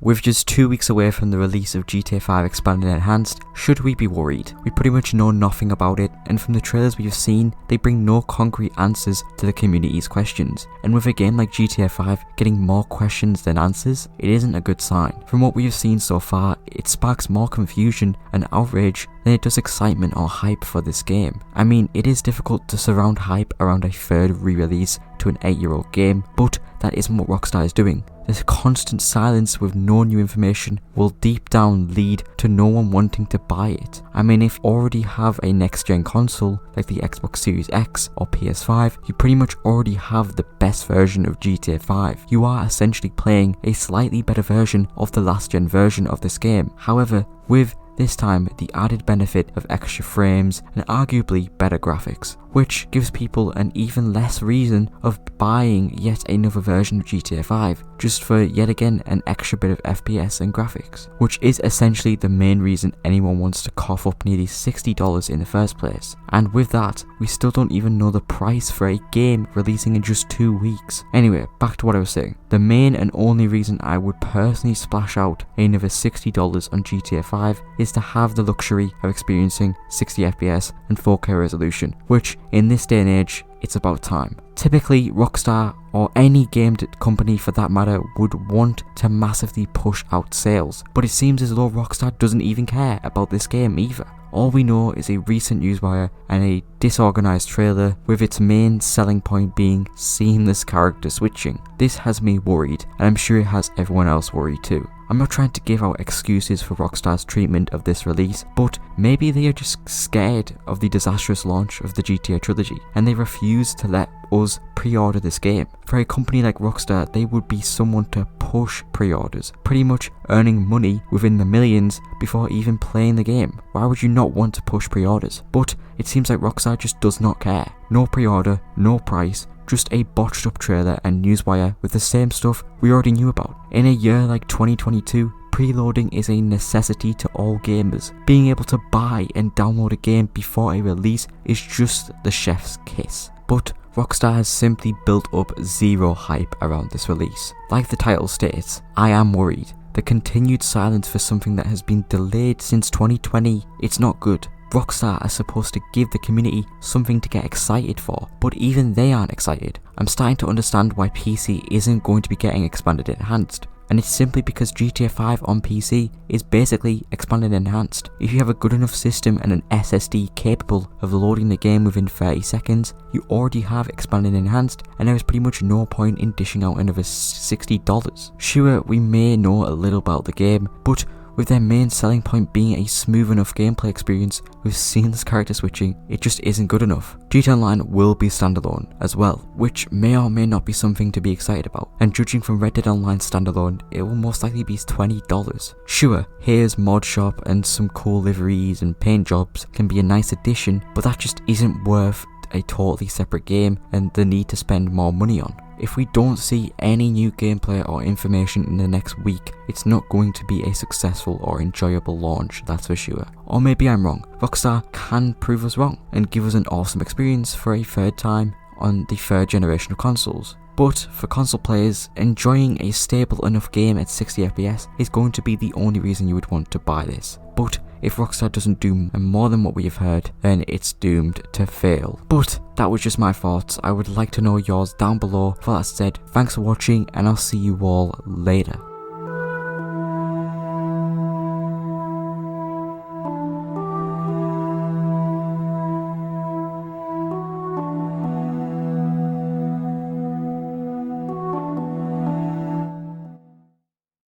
With just 2 weeks away from the release of GTA 5 Expanded and Enhanced, should we be worried? We pretty much know nothing about it, and from the trailers we have seen, they bring no concrete answers to the community's questions. And with a game like GTA 5 getting more questions than answers, it isn't a good sign. From what we have seen so far, it sparks more confusion and outrage than it does excitement or hype for this game. I mean, it is difficult to surround hype around a third re-release to an 8-year-old game, but that isn't what Rockstar is doing. This constant silence with no new information will deep down lead to no one wanting to buy it. I mean, if you already have a next gen console like the Xbox Series X or PS5, you pretty much already have the best version of GTA 5. You are essentially playing a slightly better version of the last gen version of this game. However, with this time the added benefit of extra frames and arguably better graphics, which gives people an even less reason of buying yet another version of GTA 5 just for yet again an extra bit of FPS and graphics, which is essentially the main reason anyone wants to cough up nearly $60 in the first place. And with that, we still don't even know the price for a game releasing in just 2 weeks. Anyway, back to what I was saying. The main and only reason I would personally splash out another $60 on GTA 5 is to have the luxury of experiencing 60 FPS and 4K resolution, which in this day and age, it's about time. Typically, Rockstar, or any game company for that matter, would want to massively push out sales, but it seems as though Rockstar doesn't even care about this game either. All we know is a recent newswire and a disorganized trailer with its main selling point being seamless character switching. This has me worried, and I'm sure it has everyone else worried too. I'm not trying to give out excuses for Rockstar's treatment of this release, but maybe they are just scared of the disastrous launch of the GTA trilogy, and they refuse to let us pre-order this game. For a company like Rockstar, they would be someone to push pre-orders, pretty much earning money within the millions before even playing the game. Why would you not want to push pre-orders? But it seems like Rockstar just does not care. No pre-order, no price, just a botched up trailer and newswire with the same stuff we already knew about. In a year like 2022, preloading is a necessity to all gamers. Being able to buy and download a game before a release is just the chef's kiss. But Rockstar has simply built up zero hype around this release. Like the title states, I am worried. The continued silence for something that has been delayed since 2020, it's not good. Rockstar are supposed to give the community something to get excited for, but even they aren't excited. I'm starting to understand why PC isn't going to be getting Expanded and Enhanced, and it's simply because GTA 5 on PC is basically Expanded and Enhanced. If you have a good enough system and an SSD capable of loading the game within 30 seconds, you already have Expanded and Enhanced, and there is pretty much no point in dishing out another $60. Sure, we may know a little about the game, but with their main selling point being a smooth enough gameplay experience with seamless character switching, it just isn't good enough. GTA Online will be standalone as well, which may or may not be something to be excited about, and judging from Red Dead Online standalone, it will most likely be $20. Sure, here's mod shop and some cool liveries and paint jobs can be a nice addition, but that just isn't worth a totally separate game and the need to spend more money on. If we don't see any new gameplay or information in the next week, it's not going to be a successful or enjoyable launch, that's for sure. Or maybe I'm wrong. Rockstar can prove us wrong and give us an awesome experience for a third time on the third generation of consoles. But for console players, enjoying a stable enough game at 60 FPS is going to be the only reason you would want to buy this. But if Rockstar doesn't do more than what we have heard, then it's doomed to fail. But that was just my thoughts. I would like to know yours down below. For that said, thanks for watching, and I'll see you all later.